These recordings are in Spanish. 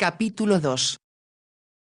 Capítulo 2.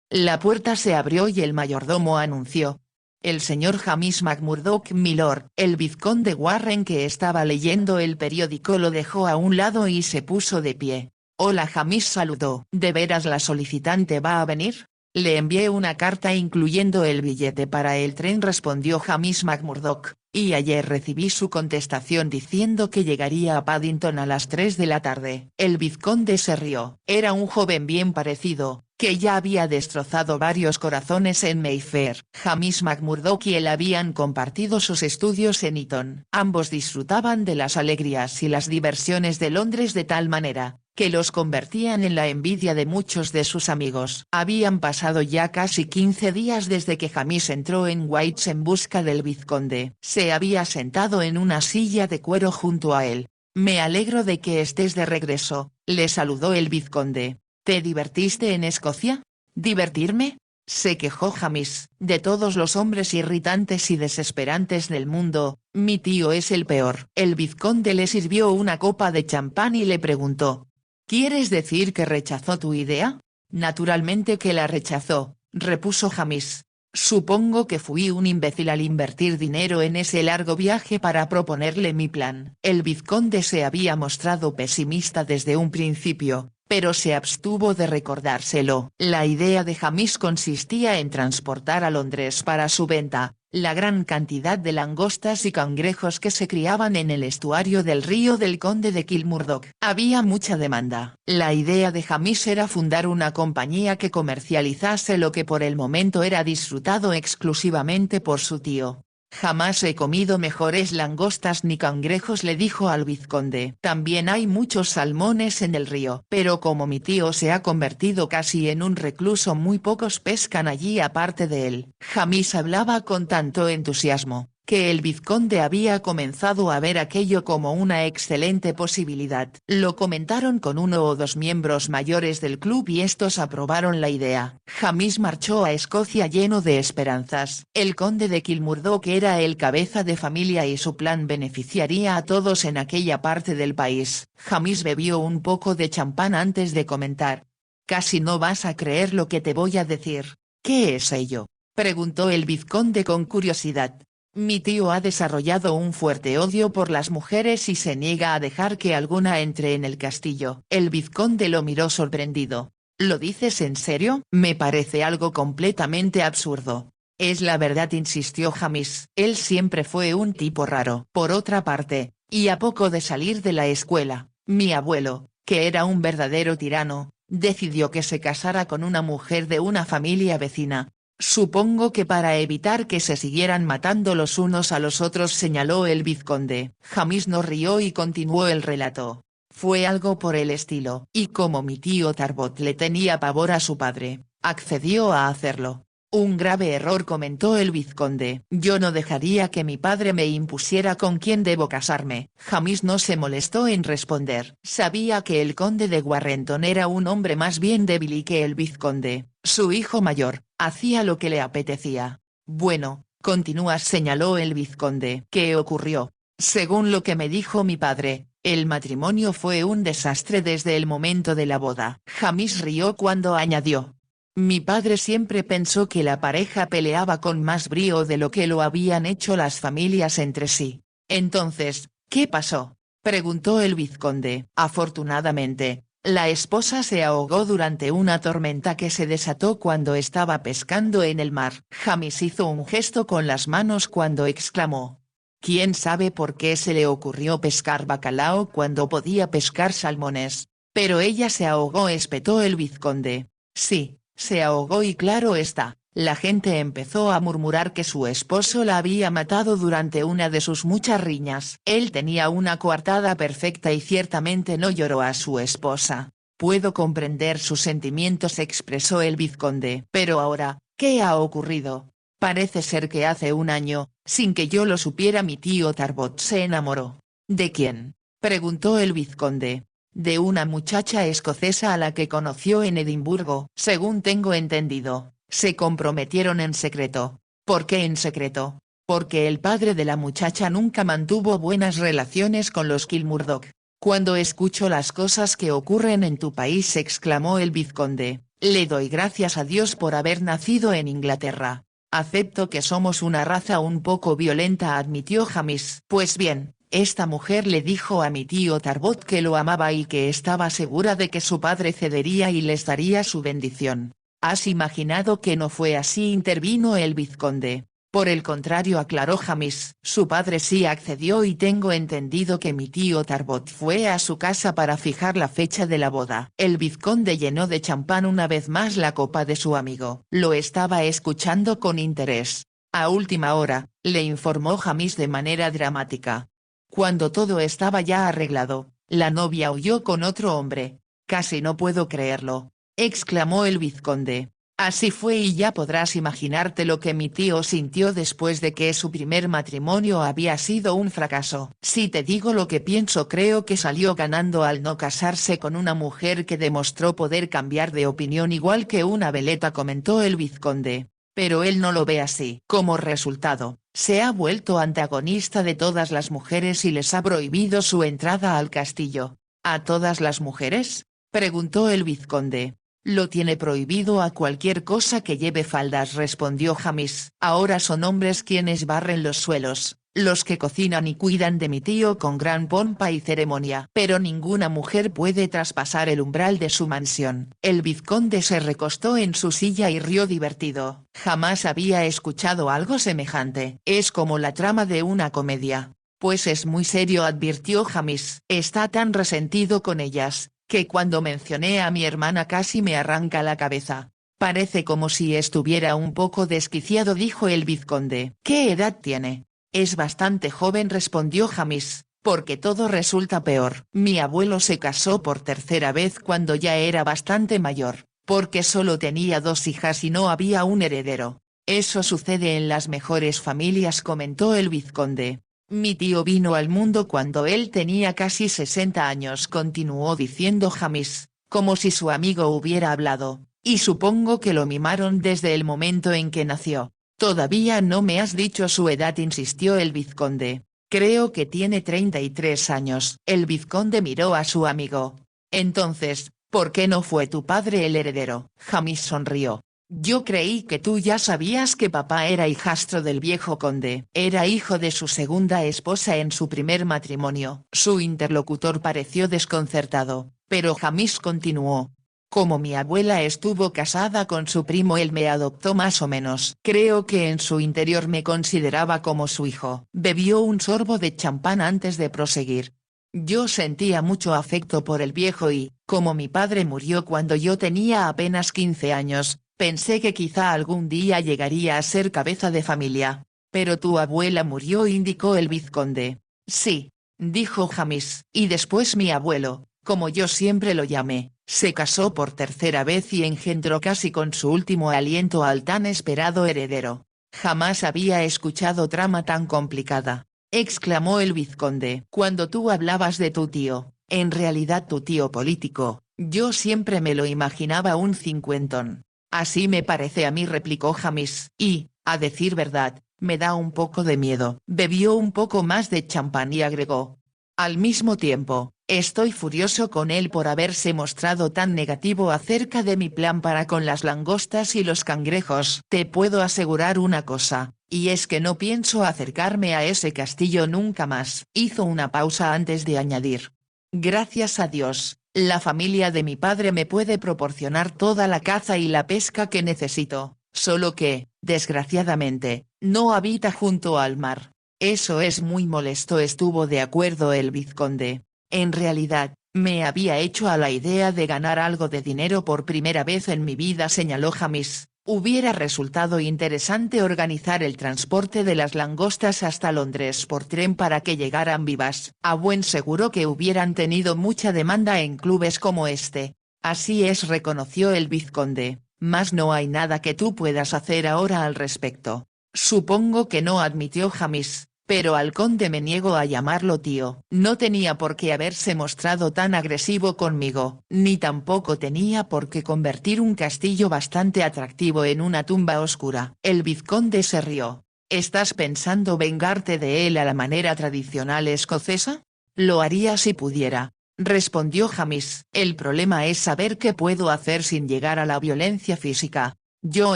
La puerta se abrió y el mayordomo anunció: el señor Hamish McMurdoch, milord. El vizconde Warren, que estaba leyendo el periódico, lo dejó a un lado y se puso de pie. Hola, Hamish saludó. ¿De veras la solicitante va a venir? Le envié una carta incluyendo el billete para el tren, respondió Hamish McMurdoch, y ayer recibí su contestación diciendo que llegaría a Paddington a las 3 de la tarde. El vizconde se rió. Era un joven bien parecido, que ya había destrozado varios corazones en Mayfair. Hamish McMurdoch y él habían compartido sus estudios en Eton. Ambos disfrutaban de las alegrías y las diversiones de Londres de tal manera que los convertían en la envidia de muchos de sus amigos. Habían pasado ya casi 15 días desde que Hamish entró en White's en busca del vizconde. Se había sentado en una silla de cuero junto a él. Me alegro de que estés de regreso, le saludó el vizconde. ¿Te divertiste en Escocia? ¿Divertirme?, se quejó Hamish. De todos los hombres irritantes y desesperantes del mundo, mi tío es el peor. El vizconde le sirvió una copa de champán y le preguntó: ¿quieres decir que rechazó tu idea? Naturalmente que la rechazó, repuso Hamish. Supongo que fui un imbécil al invertir dinero en ese largo viaje para proponerle mi plan. El vizconde se había mostrado pesimista desde un principio, pero se abstuvo de recordárselo. La idea de Hamish consistía en transportar a Londres para su venta la gran cantidad de langostas y cangrejos que se criaban en el estuario del río del Conde de Kilmurdock. Había mucha demanda. La idea de Hamish era fundar una compañía que comercializase lo que por el momento era disfrutado exclusivamente por su tío. Jamás he comido mejores langostas ni cangrejos, le dijo al vizconde. También hay muchos salmones en el río. Pero como mi tío se ha convertido casi en un recluso, muy pocos pescan allí aparte de él. Hamish hablaba con tanto entusiasmo, que el vizconde había comenzado a ver aquello como una excelente posibilidad. Lo comentaron con uno o dos miembros mayores del club y estos aprobaron la idea. Hamish marchó a Escocia lleno de esperanzas. El conde de Kilmurdock era el cabeza de familia y su plan beneficiaría a todos en aquella parte del país. Hamish bebió un poco de champán antes de comentar: casi no vas a creer lo que te voy a decir. ¿Qué es ello?, preguntó el vizconde con curiosidad. Mi tío ha desarrollado un fuerte odio por las mujeres y se niega a dejar que alguna entre en el castillo. El vizconde lo miró sorprendido. ¿Lo dices en serio? Me parece algo completamente absurdo. Es la verdad, insistió Hamish. Él siempre fue un tipo raro. Por otra parte, y a poco de salir de la escuela, mi abuelo, que era un verdadero tirano, decidió que se casara con una mujer de una familia vecina. Supongo que para evitar que se siguieran matando los unos a los otros, señaló el vizconde. Hamish no rió y continuó el relato. Fue algo por el estilo. Y como mi tío Tarbot le tenía pavor a su padre, accedió a hacerlo. Un grave error, comentó el vizconde. Yo no dejaría que mi padre me impusiera con quién debo casarme. Hamish no se molestó en responder. Sabía que el conde de Warrenton era un hombre más bien débil y que el vizconde, su hijo mayor, hacía lo que le apetecía. Bueno, continúa, señaló el vizconde. ¿Qué ocurrió? Según lo que me dijo mi padre, el matrimonio fue un desastre desde el momento de la boda. Hamish rió cuando añadió: mi padre siempre pensó que la pareja peleaba con más brío de lo que lo habían hecho las familias entre sí. Entonces, ¿qué pasó?, preguntó el vizconde. Afortunadamente, la esposa se ahogó durante una tormenta que se desató cuando estaba pescando en el mar. Hamish hizo un gesto con las manos cuando exclamó: ¿quién sabe por qué se le ocurrió pescar bacalao cuando podía pescar salmones? Pero ella se ahogó, espetó el vizconde. Sí, se ahogó y claro está, la gente empezó a murmurar que su esposo la había matado durante una de sus muchas riñas. Él tenía una coartada perfecta y ciertamente no lloró a su esposa. Puedo comprender sus sentimientos, expresó el vizconde. Pero ahora, ¿qué ha ocurrido? Parece ser que hace un año, sin que yo lo supiera, mi tío Tarbot se enamoró. ¿De quién?, preguntó el vizconde. De una muchacha escocesa a la que conoció en Edimburgo. Según tengo entendido, se comprometieron en secreto. ¿Por qué en secreto? Porque el padre de la muchacha nunca mantuvo buenas relaciones con los Kilmurdock. Cuando escucho las cosas que ocurren en tu país, exclamó el vizconde, le doy gracias a Dios por haber nacido en Inglaterra. Acepto que somos una raza un poco violenta, admitió James. Pues bien, esta mujer le dijo a mi tío Tarbot que lo amaba y que estaba segura de que su padre cedería y les daría su bendición. ¿Has imaginado que no fue así?, intervino el vizconde. Por el contrario, aclaró James, su padre sí accedió y tengo entendido que mi tío Tarbot fue a su casa para fijar la fecha de la boda. El vizconde llenó de champán una vez más la copa de su amigo. Lo estaba escuchando con interés. A última hora, le informó James de manera dramática. Cuando todo estaba ya arreglado, la novia huyó con otro hombre. Casi no puedo creerlo, exclamó el vizconde. Así fue y ya podrás imaginarte lo que mi tío sintió después de que su primer matrimonio había sido un fracaso. Si te digo lo que pienso, creo que salió ganando al no casarse con una mujer que demostró poder cambiar de opinión igual que una veleta, comentó el vizconde. Pero él no lo ve así. Como resultado, se ha vuelto antagonista de todas las mujeres y les ha prohibido su entrada al castillo. ¿A todas las mujeres?, preguntó el vizconde. Lo tiene prohibido a cualquier cosa que lleve faldas, respondió James. Ahora son hombres quienes barren los suelos, los que cocinan y cuidan de mi tío con gran pompa y ceremonia. Pero ninguna mujer puede traspasar el umbral de su mansión. El vizconde se recostó en su silla y rió divertido. Jamás había escuchado algo semejante. Es como la trama de una comedia. Pues es muy serio, advirtió James. Está tan resentido con ellas, que cuando mencioné a mi hermana casi me arranca la cabeza. Parece como si estuviera un poco desquiciado, dijo el vizconde. ¿Qué edad tiene? Es bastante joven, respondió James, porque todo resulta peor. Mi abuelo se casó por tercera vez cuando ya era bastante mayor, porque solo tenía 2 hijas y no había un heredero. Eso sucede en las mejores familias, comentó el vizconde. Mi tío vino al mundo cuando él tenía casi 60 años, continuó diciendo James, como si su amigo hubiera hablado, y supongo que lo mimaron desde el momento en que nació. Todavía no me has dicho su edad, insistió el vizconde. Creo que tiene 33 años. El vizconde miró a su amigo. Entonces, ¿por qué no fue tu padre el heredero? James sonrió. Yo creí que tú ya sabías que papá era hijastro del viejo conde. Era hijo de su segunda esposa en su primer matrimonio. Su interlocutor pareció desconcertado, pero James continuó. Como mi abuela estuvo casada con su primo, él me adoptó más o menos. Creo que en su interior me consideraba como su hijo. Bebió un sorbo de champán antes de proseguir. Yo sentía mucho afecto por el viejo y, como mi padre murió cuando yo tenía apenas 15 años, pensé que quizá algún día llegaría a ser cabeza de familia. Pero tu abuela murió, indicó el vizconde. Sí, dijo James. Y después mi abuelo, como yo siempre lo llamé, se casó por tercera vez y engendró casi con su último aliento al tan esperado heredero. Jamás había escuchado trama tan complicada, exclamó el vizconde. Cuando tú hablabas de tu tío, en realidad tu tío político, yo siempre me lo imaginaba un cincuentón. Así me parece a mí, replicó James, y, a decir verdad, me da un poco de miedo. Bebió un poco más de champán y agregó. Al mismo tiempo, estoy furioso con él por haberse mostrado tan negativo acerca de mi plan para con las langostas y los cangrejos. Te puedo asegurar una cosa, y es que no pienso acercarme a ese castillo nunca más. Hizo una pausa antes de añadir. Gracias a Dios, la familia de mi padre me puede proporcionar toda la caza y la pesca que necesito, solo que, desgraciadamente, no habita junto al mar. Eso es muy molesto, estuvo de acuerdo el vizconde. En realidad, me había hecho a la idea de ganar algo de dinero por primera vez en mi vida, señaló James. Hubiera resultado interesante organizar el transporte de las langostas hasta Londres por tren para que llegaran vivas. A buen seguro que hubieran tenido mucha demanda en clubes como este. Así es, reconoció el vizconde, mas no hay nada que tú puedas hacer ahora al respecto. Supongo que no, admitió James. Pero al conde me niego a llamarlo tío. No tenía por qué haberse mostrado tan agresivo conmigo, ni tampoco tenía por qué convertir un castillo bastante atractivo en una tumba oscura. El vizconde se rió. ¿Estás pensando vengarte de él a la manera tradicional escocesa? Lo haría si pudiera, respondió James. El problema es saber qué puedo hacer sin llegar a la violencia física. Yo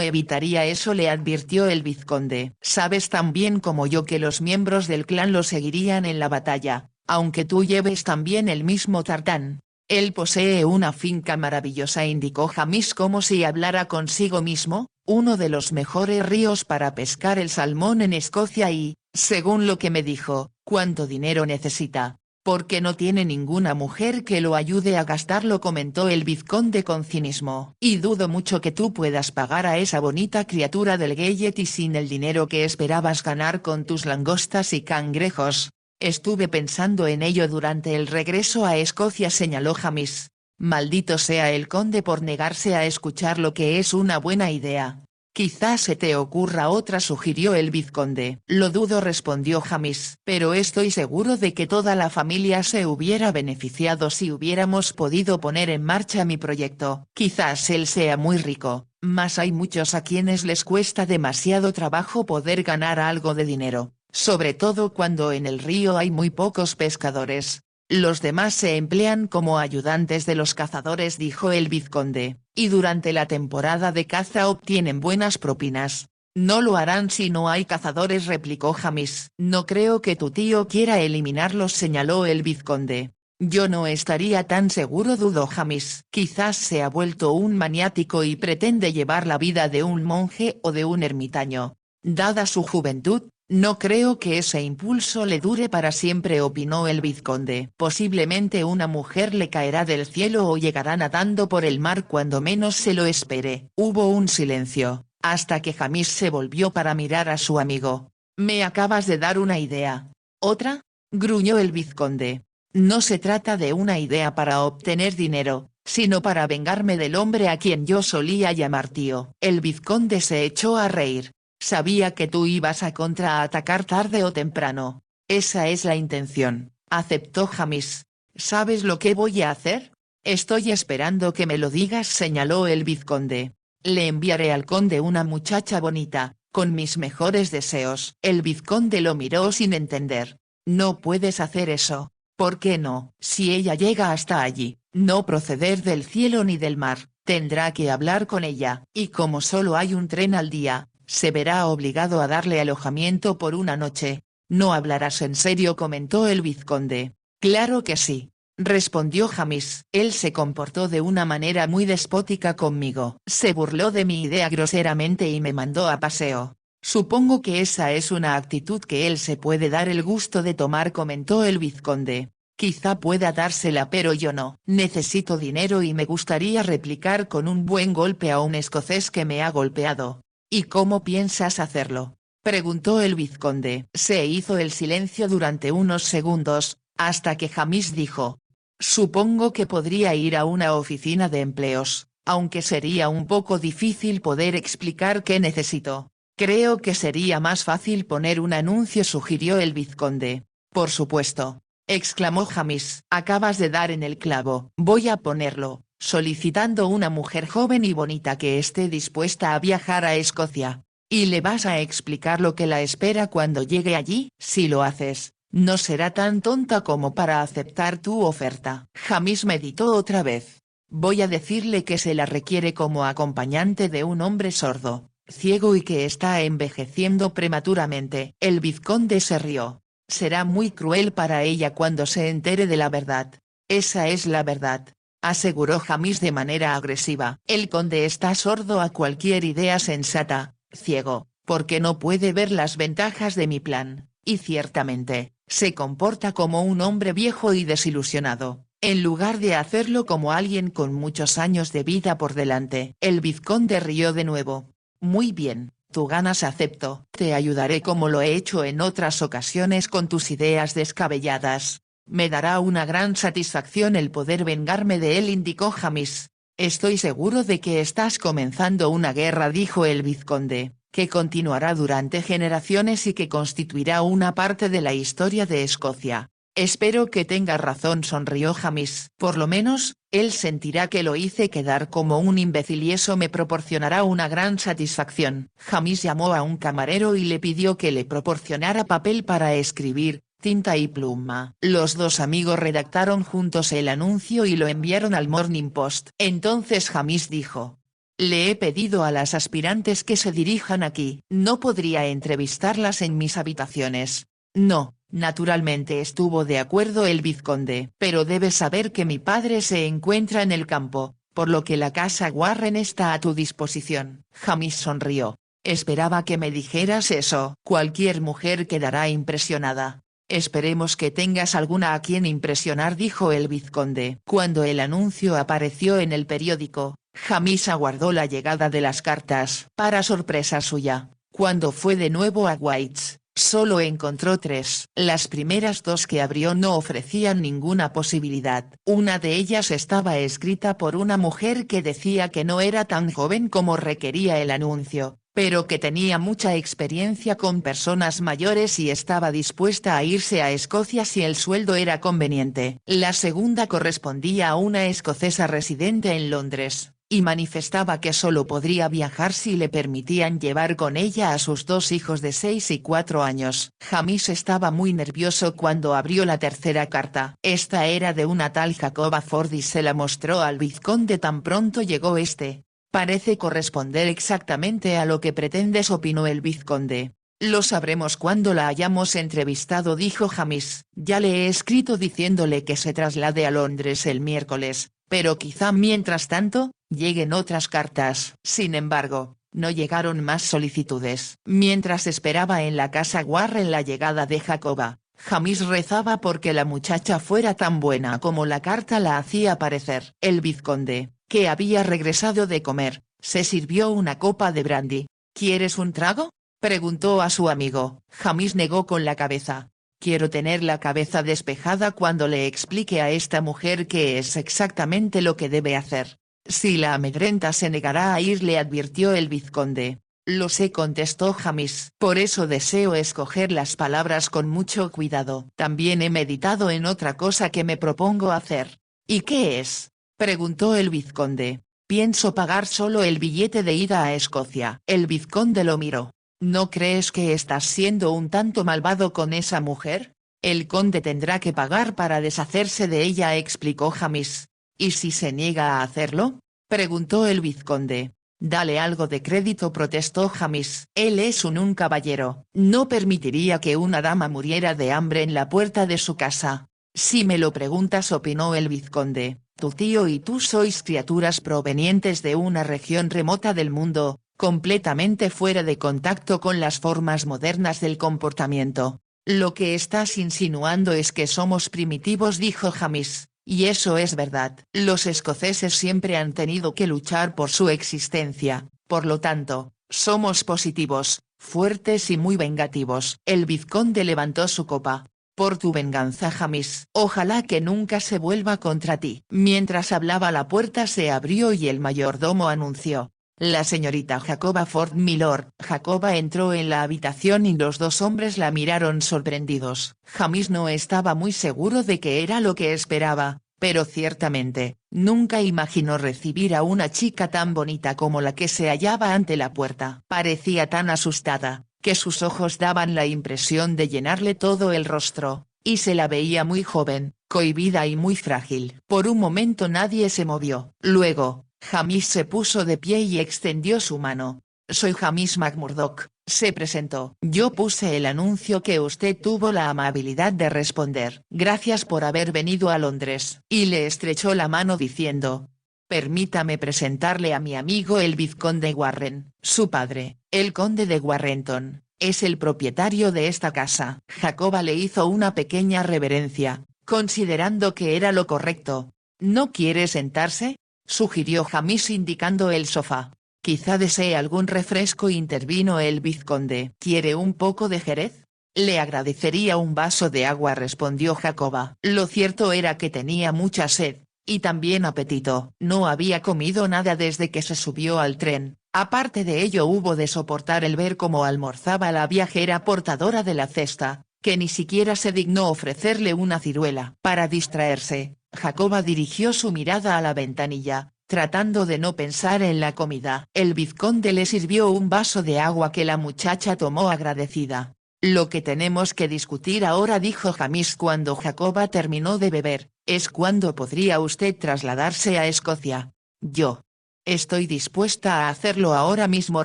evitaría eso, le advirtió el vizconde. Sabes tan bien como yo que los miembros del clan lo seguirían en la batalla, aunque tú lleves también el mismo tartán. Él posee una finca maravillosa, indicó James como si hablara consigo mismo, uno de los mejores ríos para pescar el salmón en Escocia y, según lo que me dijo, ¿cuánto dinero necesita? Porque no tiene ninguna mujer que lo ayude a gastarlo, comentó el vizconde con cinismo. Y dudo mucho que tú puedas pagar a esa bonita criatura del Gellety sin el dinero que esperabas ganar con tus langostas y cangrejos. Estuve pensando en ello durante el regreso a Escocia, señaló James. Maldito sea el conde por negarse a escuchar lo que es una buena idea. Quizás se te ocurra otra, sugirió el vizconde. Lo dudo, respondió James, pero estoy seguro de que toda la familia se hubiera beneficiado si hubiéramos podido poner en marcha mi proyecto. Quizás él sea muy rico, mas hay muchos a quienes les cuesta demasiado trabajo poder ganar algo de dinero, sobre todo cuando en el río hay muy pocos pescadores. Los demás se emplean como ayudantes de los cazadores, dijo el vizconde, y durante la temporada de caza obtienen buenas propinas. No lo harán si no hay cazadores, replicó James. No creo que tu tío quiera eliminarlos, señaló el vizconde. Yo no estaría tan seguro, dudó James. Quizás se ha vuelto un maniático y pretende llevar la vida de un monje o de un ermitaño. Dada su juventud, no creo que ese impulso le dure para siempre, opinó el vizconde. Posiblemente una mujer le caerá del cielo o llegará nadando por el mar cuando menos se lo espere. Hubo un silencio, hasta que James se volvió para mirar a su amigo. Me acabas de dar una idea. ¿Otra? Gruñó el vizconde. No se trata de una idea para obtener dinero, sino para vengarme del hombre a quien yo solía llamar tío. El vizconde se echó a reír. Sabía que tú ibas a contraatacar tarde o temprano. Esa es la intención, aceptó James. ¿Sabes lo que voy a hacer? Estoy esperando que me lo digas, señaló el vizconde. Le enviaré al conde una muchacha bonita, con mis mejores deseos. El vizconde lo miró sin entender. No puedes hacer eso. ¿Por qué no? Si ella llega hasta allí, no proceder del cielo ni del mar, tendrá que hablar con ella, y como solo hay un tren al día, se verá obligado a darle alojamiento por una noche. ¿No hablarás en serio?, comentó el vizconde. Claro que sí, respondió James. Él se comportó de una manera muy despótica conmigo. Se burló de mi idea groseramente y me mandó a paseo. Supongo que esa es una actitud que él se puede dar el gusto de tomar, comentó el vizconde. Quizá pueda dársela, pero yo no. Necesito dinero y me gustaría replicar con un buen golpe a un escocés que me ha golpeado. ¿Y cómo piensas hacerlo?, preguntó el vizconde. Se hizo el silencio durante unos segundos, hasta que James dijo: supongo que podría ir a una oficina de empleos, aunque sería un poco difícil poder explicar qué necesito. Creo que sería más fácil poner un anuncio, sugirió el vizconde. Por supuesto, exclamó James. Acabas de dar en el clavo. Voy a ponerlo, solicitando una mujer joven y bonita que esté dispuesta a viajar a Escocia. ¿Y le vas a explicar lo que la espera cuando llegue allí? Si lo haces, no será tan tonta como para aceptar tu oferta. James meditó otra vez. Voy a decirle que se la requiere como acompañante de un hombre sordo, ciego y que está envejeciendo prematuramente. El vizconde se rió. Será muy cruel para ella cuando se entere de la verdad. Esa es la verdad, aseguró James de manera agresiva. El conde está sordo a cualquier idea sensata, ciego, porque no puede ver las ventajas de mi plan, y ciertamente, se comporta como un hombre viejo y desilusionado, en lugar de hacerlo como alguien con muchos años de vida por delante. El vizconde rió de nuevo. Muy bien, tú ganas, acepto. Te ayudaré como lo he hecho en otras ocasiones con tus ideas descabelladas. Me dará una gran satisfacción el poder vengarme de él, indicó James. Estoy seguro de que estás comenzando una guerra, dijo el vizconde, que continuará durante generaciones y que constituirá una parte de la historia de Escocia. Espero que tengas razón, sonrió James. Por lo menos, él sentirá que lo hice quedar como un imbécil y eso me proporcionará una gran satisfacción. James llamó a un camarero y le pidió que le proporcionara papel para escribir, tinta y pluma. Los dos amigos redactaron juntos el anuncio y lo enviaron al Morning Post. Entonces James dijo: le he pedido a las aspirantes que se dirijan aquí. No podría entrevistarlas en mis habitaciones. No, naturalmente estuvo de acuerdo el vizconde. Pero debes saber que mi padre se encuentra en el campo, por lo que la casa Warren está a tu disposición. James sonrió. Esperaba que me dijeras eso. Cualquier mujer quedará impresionada. Esperemos que tengas alguna a quien impresionar, dijo el vizconde. Cuando el anuncio apareció en el periódico, James aguardó la llegada de las cartas. Para sorpresa suya, cuando fue de nuevo a White's, solo encontró 3. Las primeras 2 que abrió no ofrecían ninguna posibilidad. Una de ellas estaba escrita por una mujer que decía que no era tan joven como requería el anuncio, pero que tenía mucha experiencia con personas mayores y estaba dispuesta a irse a Escocia si el sueldo era conveniente. La segunda correspondía a una escocesa residente en Londres, y manifestaba que solo podría viajar si le permitían llevar con ella a sus 2 hijos de 6 y 4 años. James estaba muy nervioso cuando abrió la tercera carta. Esta era de una tal Jacoba Ford y se la mostró al vizconde tan pronto llegó este. Parece corresponder exactamente a lo que pretendes, opinó el vizconde. Lo sabremos cuando la hayamos entrevistado, dijo James. Ya le he escrito diciéndole que se traslade a Londres el miércoles, pero quizá mientras tanto, lleguen otras cartas. Sin embargo, no llegaron más solicitudes. Mientras esperaba en la casa Warren la llegada de Jacoba, James rezaba porque la muchacha fuera tan buena como la carta la hacía parecer. El vizconde, que había regresado de comer, se sirvió una copa de brandy. ¿Quieres un trago?, preguntó a su amigo. James negó con la cabeza. Quiero tener la cabeza despejada cuando le explique a esta mujer qué es exactamente lo que debe hacer. Si la amedrenta se negará a ir, le advirtió el vizconde. Lo sé, contestó James. Por eso deseo escoger las palabras con mucho cuidado. También he meditado en otra cosa que me propongo hacer. ¿Y qué es?, preguntó el vizconde. Pienso pagar solo el billete de ida a Escocia. El vizconde lo miró. ¿No crees que estás siendo un tanto malvado con esa mujer? El conde tendrá que pagar para deshacerse de ella, explicó James. ¿Y si se niega a hacerlo?, preguntó el vizconde. Dale algo de crédito, protestó James. Él es un caballero. No permitiría que una dama muriera de hambre en la puerta de su casa. Si me lo preguntas, opinó el vizconde, tu tío y tú sois criaturas provenientes de una región remota del mundo, completamente fuera de contacto con las formas modernas del comportamiento. Lo que estás insinuando es que somos primitivos, dijo James, y eso es verdad. Los escoceses siempre han tenido que luchar por su existencia, por lo tanto, somos positivos, fuertes y muy vengativos. El vizconde levantó su copa. Por tu venganza, James. Ojalá que nunca se vuelva contra ti. Mientras hablaba, la puerta se abrió y el mayordomo anunció: la señorita Jacoba Ford, milord. Jacoba entró en la habitación y los 2 hombres la miraron sorprendidos. James no estaba muy seguro de qué era lo que esperaba, pero ciertamente, nunca imaginó recibir a una chica tan bonita como la que se hallaba ante la puerta. Parecía tan asustada, que sus ojos daban la impresión de llenarle todo el rostro, y se la veía muy joven, cohibida y muy frágil. Por un momento nadie se movió. Luego, James se puso de pie y extendió su mano. Soy James McMurdoch, se presentó. Yo puse el anuncio que usted tuvo la amabilidad de responder. Gracias por haber venido a Londres. Y le estrechó la mano diciendo: permítame presentarle a mi amigo el vizconde Warren. Su padre, el conde de Warrenton, es el propietario de esta casa. Jacoba le hizo una pequeña reverencia, considerando que era lo correcto. ¿No quiere sentarse?, sugirió James indicando el sofá. Quizá desee algún refresco, intervino el vizconde. ¿Quiere un poco de jerez? Le agradecería un vaso de agua, respondió Jacoba. Lo cierto era que tenía mucha sed, y también apetito. No había comido nada desde que se subió al tren. Aparte de ello, hubo de soportar el ver cómo almorzaba la viajera portadora de la cesta, que ni siquiera se dignó ofrecerle una ciruela. Para distraerse, Jacoba dirigió su mirada a la ventanilla, tratando de no pensar en la comida. El vizconde le sirvió un vaso de agua que la muchacha tomó agradecida. Lo que tenemos que discutir ahora, dijo Hamish cuando Jacoba terminó de beber, es cuándo podría usted trasladarse a Escocia. Yo. Estoy dispuesta a hacerlo ahora mismo,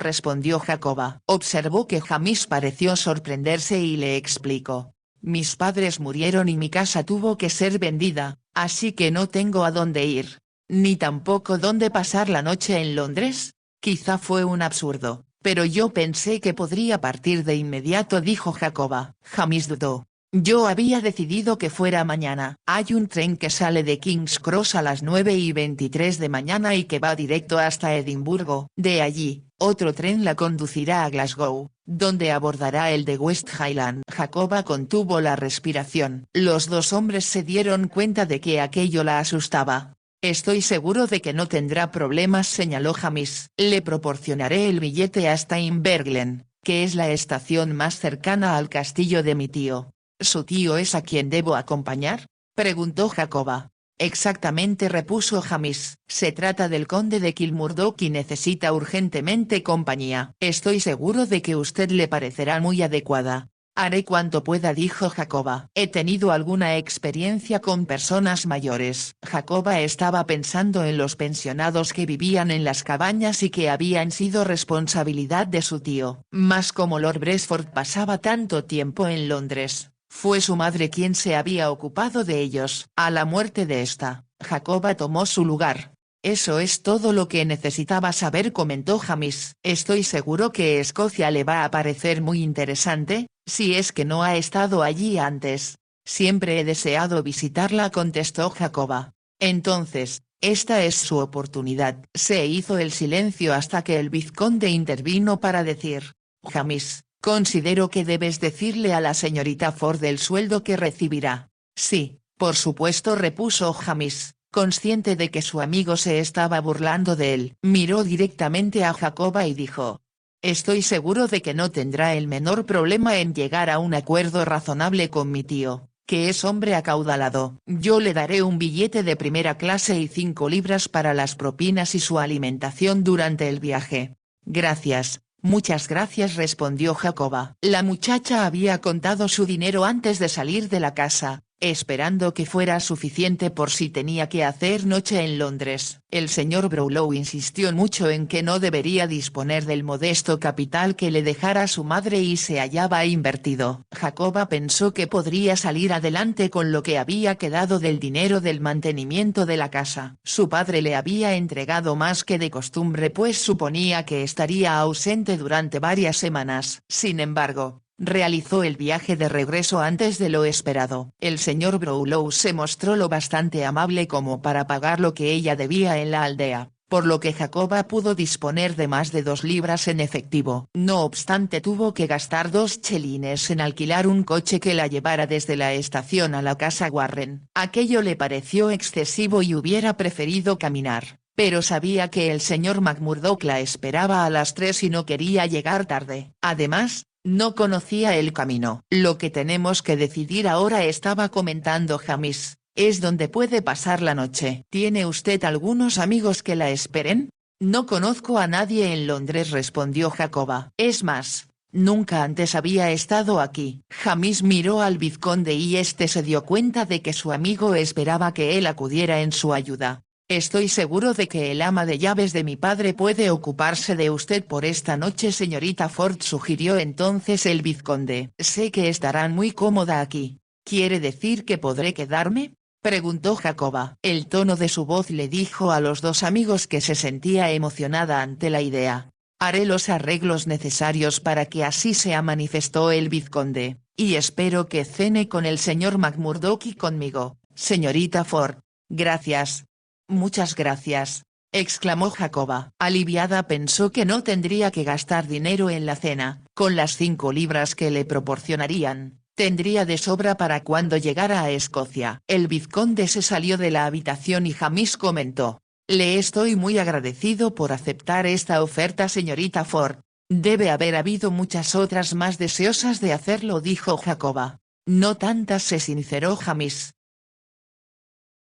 respondió Jacoba. Observó que Hamish pareció sorprenderse y le explicó. Mis padres murieron y mi casa tuvo que ser vendida, así que no tengo a dónde ir. Ni tampoco dónde pasar la noche en Londres. Quizá fue un absurdo, pero yo pensé que podría partir de inmediato, dijo Jacoba. Hamish dudó. Yo había decidido que fuera mañana. Hay un tren que sale de King's Cross a las 9:23 de mañana y que va directo hasta Edimburgo. De allí, otro tren la conducirá a Glasgow, donde abordará el de West Highland. Jacoba contuvo la respiración. Los dos hombres se dieron cuenta de que aquello la asustaba. Estoy seguro de que no tendrá problemas, señaló Hamish. Le proporcionaré el billete hasta Inverglen, que es la estación más cercana al castillo de mi tío. ¿Su tío es a quien debo acompañar?, preguntó Jacoba. Exactamente, repuso Hamish. Se trata del conde de Kilmurdock y necesita urgentemente compañía. Estoy seguro de que usted le parecerá muy adecuada. Haré cuanto pueda, dijo Jacoba. He tenido alguna experiencia con personas mayores. Jacoba estaba pensando en los pensionados que vivían en las cabañas y que habían sido responsabilidad de su tío. Mas como Lord Bresford pasaba tanto tiempo en Londres, fue su madre quien se había ocupado de ellos. A la muerte de esta, Jacoba tomó su lugar. Eso es todo lo que necesitaba saber, comentó Hamish. Estoy seguro que Escocia le va a parecer muy interesante, si es que no ha estado allí antes. Siempre he deseado visitarla, contestó Jacoba. Entonces, esta es su oportunidad. Se hizo el silencio hasta que el vizconde intervino para decir: Hamish, considero que debes decirle a la señorita Ford el sueldo que recibirá. Sí, por supuesto, repuso Hamish, consciente de que su amigo se estaba burlando de él. Miró directamente a Jacoba y dijo: estoy seguro de que no tendrá el menor problema en llegar a un acuerdo razonable con mi tío, que es hombre acaudalado. Yo le daré un billete de primera clase y 5 libras para las propinas y su alimentación durante el viaje. Gracias. Muchas gracias, respondió Jacoba. La muchacha había contado su dinero antes de salir de la casa, esperando que fuera suficiente por si tenía que hacer noche en Londres. El señor Brownlow insistió mucho en que no debería disponer del modesto capital que le dejara su madre y se hallaba invertido. Jacoba pensó que podría salir adelante con lo que había quedado del dinero del mantenimiento de la casa. Su padre le había entregado más que de costumbre, pues suponía que estaría ausente durante varias semanas. Sin embargo, realizó el viaje de regreso antes de lo esperado. El señor Brownlow se mostró lo bastante amable como para pagar lo que ella debía en la aldea, por lo que Jacoba pudo disponer de más de 2 libras en efectivo. No obstante, tuvo que gastar 2 chelines en alquilar un coche que la llevara desde la estación a la casa Warren. Aquello le pareció excesivo y hubiera preferido caminar, pero sabía que el señor McMurdock la esperaba a las 3 y no quería llegar tarde. Además, no conocía el camino. Lo que tenemos que decidir ahora, estaba comentando Hamish, es dónde puede pasar la noche. ¿Tiene usted algunos amigos que la esperen? No conozco a nadie en Londres, respondió Jacoba. Es más, nunca antes había estado aquí. Hamish miró al vizconde y este se dio cuenta de que su amigo esperaba que él acudiera en su ayuda. Estoy seguro de que el ama de llaves de mi padre puede ocuparse de usted por esta noche, señorita Ford, sugirió entonces el vizconde. Sé que estarán muy cómoda aquí. ¿Quiere decir que podré quedarme?, preguntó Jacoba. El tono de su voz le dijo a los dos amigos que se sentía emocionada ante la idea. Haré los arreglos necesarios para que así sea, manifestó el vizconde, y espero que cene con el señor McMurdock y conmigo, señorita Ford. Gracias. Muchas gracias, exclamó Jacoba. Aliviada, pensó que no tendría que gastar dinero en la cena. Con las 5 libras que le proporcionarían, tendría de sobra para cuando llegara a Escocia. El vizconde se salió de la habitación y Hamish comentó: le estoy muy agradecido por aceptar esta oferta, señorita Ford. Debe haber habido muchas otras más deseosas de hacerlo, dijo Jacoba. No tantas, se sinceró Hamish.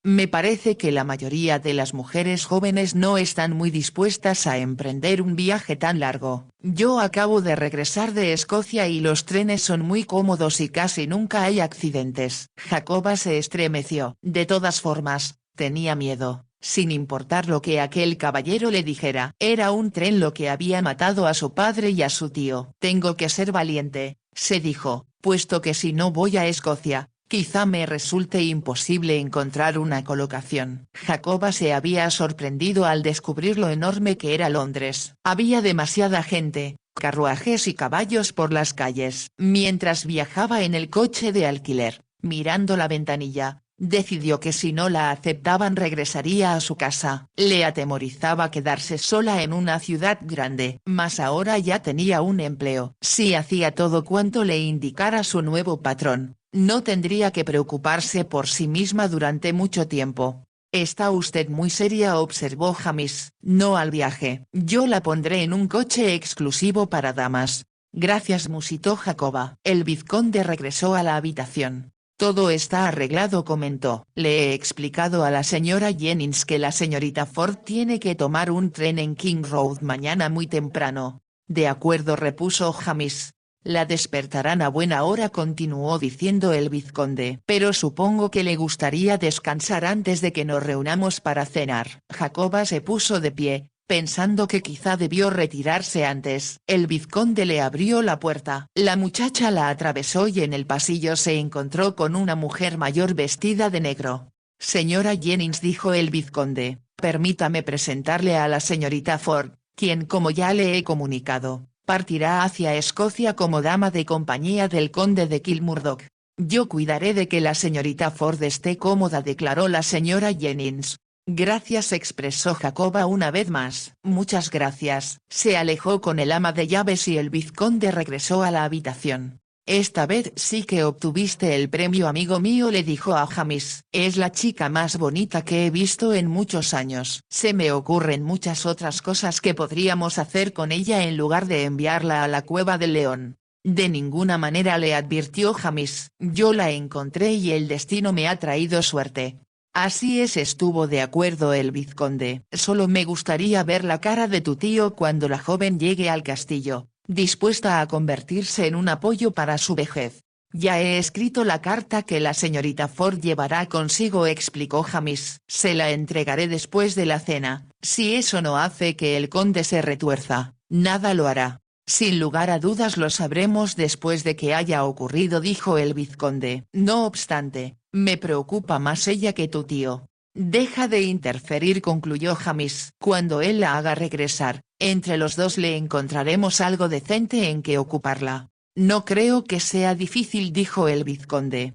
Me parece que la mayoría de las mujeres jóvenes no están muy dispuestas a emprender un viaje tan largo. Yo acabo de regresar de Escocia y los trenes son muy cómodos y casi nunca hay accidentes. Jacoba se estremeció. De todas formas, tenía miedo, sin importar lo que aquel caballero le dijera. Era un tren lo que había matado a su padre y a su tío. Tengo que ser valiente, se dijo, puesto que si no voy a Escocia, quizá me resulte imposible encontrar una colocación. Jacoba se había sorprendido al descubrir lo enorme que era Londres. Había demasiada gente, carruajes y caballos por las calles. Mientras viajaba en el coche de alquiler, mirando la ventanilla, decidió que si no la aceptaban regresaría a su casa. Le atemorizaba quedarse sola en una ciudad grande, mas ahora ya tenía un empleo. Si hacía todo cuanto le indicara su nuevo patrón, no tendría que preocuparse por sí misma durante mucho tiempo. Está usted muy seria, observó James. No al viaje. Yo la pondré en un coche exclusivo para damas. Gracias, musitó Jacoba. El vizconde regresó a la habitación. Todo está arreglado, comentó. Le he explicado a la señora Jennings que la señorita Ford tiene que tomar un tren en King Road mañana muy temprano. De acuerdo, repuso James. La despertarán a buena hora, continuó diciendo el vizconde. Pero supongo que le gustaría descansar antes de que nos reunamos para cenar. Jacoba se puso de pie, pensando que quizá debió retirarse antes. El vizconde le abrió la puerta. La muchacha la atravesó y en el pasillo se encontró con una mujer mayor vestida de negro. Señora Jennings, dijo el vizconde, permítame presentarle a la señorita Ford, quien, como ya le he comunicado, partirá hacia Escocia como dama de compañía del conde de Kilmurdock. Yo cuidaré de que la señorita Ford esté cómoda, declaró la señora Jennings. Gracias, expresó Jacoba una vez más. Muchas gracias. Se alejó con el ama de llaves y el vizconde regresó a la habitación. Esta vez sí que obtuviste el premio, amigo mío, le dijo a James. Es la chica más bonita que he visto en muchos años. Se me ocurren muchas otras cosas que podríamos hacer con ella en lugar de enviarla a la cueva del león. De ninguna manera, le advirtió James. Yo la encontré y el destino me ha traído suerte. Así es, estuvo de acuerdo el vizconde. Solo me gustaría ver la cara de tu tío cuando la joven llegue al castillo, dispuesta a convertirse en un apoyo para su vejez. Ya he escrito la carta que la señorita Ford llevará consigo, explicó James. Se la entregaré después de la cena. Si eso no hace que el conde se retuerza, nada lo hará. Sin lugar a dudas lo sabremos después de que haya ocurrido, dijo el vizconde. No obstante, me preocupa más ella que tu tío. Deja de interferir, concluyó James. Cuando él la haga regresar, entre los dos le encontraremos algo decente en que ocuparla. No creo que sea difícil, dijo el vizconde.